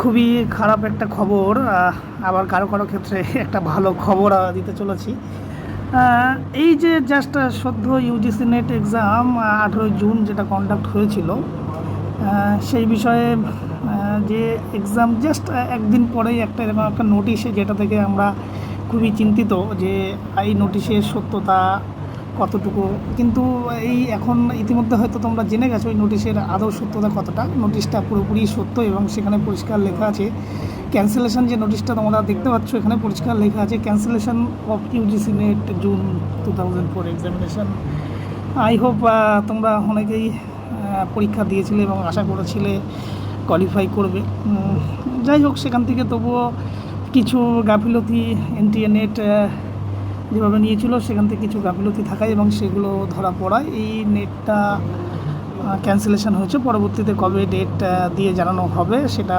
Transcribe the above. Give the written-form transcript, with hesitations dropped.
খুবই খারাপ একটা খবর, আবার কারো কারো ক্ষেত্রে একটা ভালো খবর দিতে চলেছি। আহ, এই যে জাস্ট সদ্য ইউজিসি নেট এক্সাম 18 জুন যেটা কন্ডাক্ট হয়েছিল, সেই বিষয়ে যে এক্সাম জাস্ট একদিন পরেই একটা এরকম একটা নোটিশে, যেটা থেকে আমরা খুবই চিন্তিত যে এই নোটিশের সত্যতা কতটুকু। কিন্তু এই এখন ইতিমধ্যে হয়তো তোমরা জেনে গেছো এই নোটিশের আদৌ সত্যতা কতটা। নোটিশটা পুরোপুরি সত্য এবং সেখানে পরিষ্কার লেখা আছে ক্যান্সেলেশন, যে নোটিশটা তোমরা দেখতে পাচ্ছ এখানে পরিষ্কার লেখা আছে cancellation of UGC net June 2004 examination. I hope তোমরা অনেকেই পরীক্ষা দিয়েছিলে এবং আশা করেছিলে কোয়ালিফাই করবে। যাই হোক, সেখান থেকে তবুও কিছু গাফিলতি এনটিএ নেট যেভাবে নিয়েছিল সেখান থেকে কিছু গাফিলতি থাকায় এবং সেগুলো ধরা পড়ায় এই নেটটা ক্যান্সেলেশন হয়েছে। পরবর্তীতে কবে ডেট দিয়ে জানানো হবে সেটা